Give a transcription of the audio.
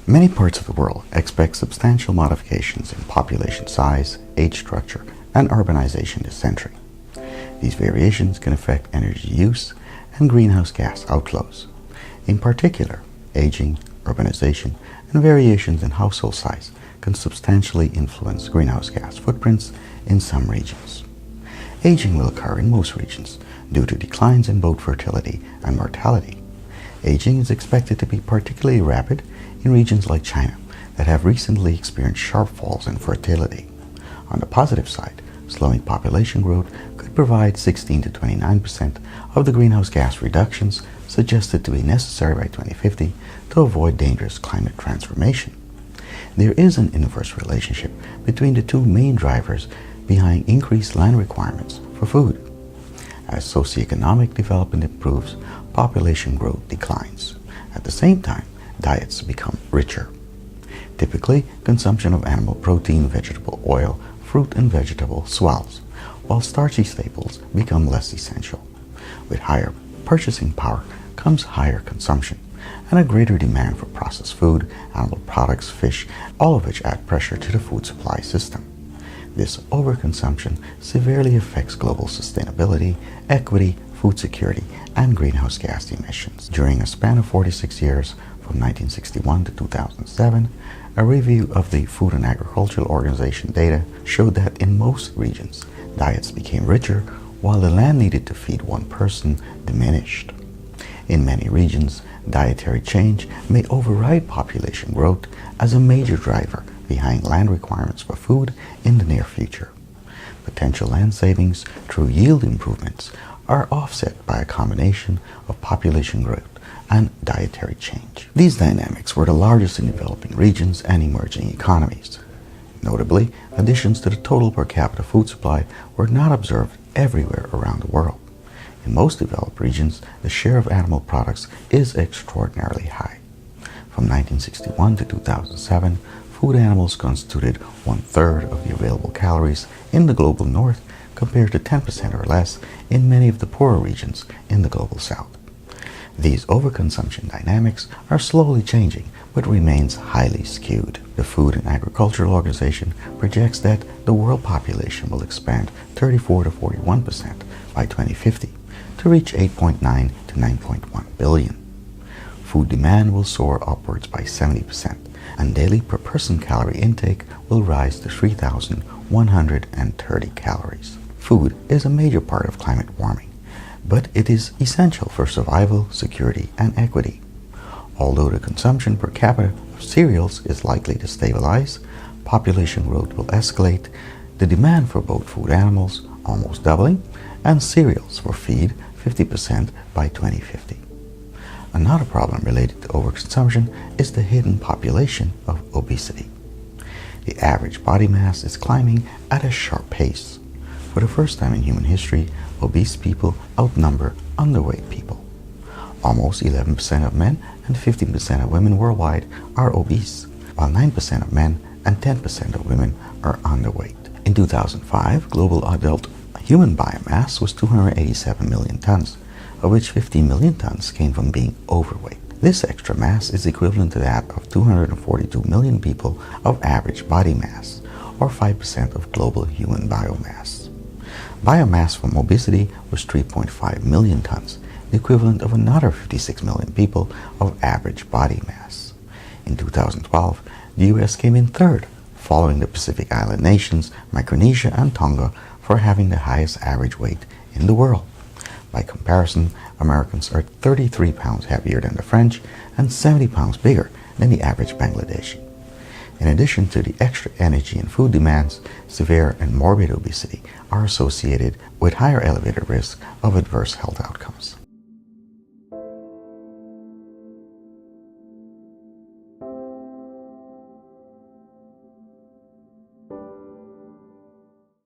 Many parts of the world expect substantial modifications in population size, age structure, and urbanization this century. These variations can affect energy use and greenhouse gas outflows. In particular, aging, urbanization, and variations in household size can substantially influence greenhouse gas footprints in some regions. Aging will occur in most regions due to declines in both fertility and mortality. Aging is expected to be particularly rapid in regions like China that have recently experienced sharp falls in fertility. On the positive side, slowing population growth could provide 16 to 29% of the greenhouse gas reductions suggested to be necessary by 2050 to avoid dangerous climate transformation. There is an inverse relationship between the two main drivers behind increased land requirements for food. As socioeconomic development improves, population growth declines. At the same time, diets become richer. Typically, consumption of animal protein, vegetable oil, fruit and vegetable swells, while starchy staples become less essential. With higher purchasing power comes higher consumption and a greater demand for processed food, animal products, fish, all of which add pressure to the food supply system. This overconsumption severely affects global sustainability, equity, food security, and greenhouse gas emissions. During a span of 46 years, from 1961 to 2007, a review of the Food and Agricultural Organization data showed that in most regions, diets became richer while the land needed to feed one person diminished. In many regions, dietary change may override population growth as a major driver behind land requirements for food in the near future. Potential land savings through yield improvements are offset by a combination of population growth and dietary change. These dynamics were the largest in developing regions and emerging economies. Notably, additions to the total per capita food supply were not observed everywhere around the world. In most developed regions, the share of animal products is extraordinarily high. From 1961 to 2007, food animals constituted 1/3 of the available calories in the global north compared to 10% or less in many of the poorer regions in the global south. These overconsumption dynamics are slowly changing but remains highly skewed. The Food and Agricultural Organization projects that the world population will expand 34 to 41% by 2050 to reach 8.9 to 9.1 billion. Food demand will soar upwards by 70%, and daily per person calorie intake will rise to 3,130 calories. Food is a major part of climate warming, but it is essential for survival, security, and equity. Although the consumption per capita of cereals is likely to stabilize, population growth will escalate, the demand for both food animals almost doubling, and cereals for feed 50% by 2050. Another problem related to overconsumption is the hidden population of obesity. The average body mass is climbing at a sharp pace. For the first time in human history, obese people outnumber underweight people. Almost 11% of men and 15% of women worldwide are obese, while 9% of men and 10% of women are underweight. In 2005, global adult human biomass was 287 million tons, of which 15 million tons came from being overweight. This extra mass is equivalent to that of 242 million people of average body mass, or 5% of global human biomass. Biomass from obesity was 3.5 million tons, the equivalent of another 56 million people of average body mass. In 2012, the US came in third, following the Pacific Island nations, Micronesia and Tonga, for having the highest average weight in the world. By comparison, Americans are 33 pounds heavier than the French and 70 pounds bigger than the average Bangladeshi. In addition to the extra energy and food demands, severe and morbid obesity are associated with higher elevated risk of adverse health outcomes.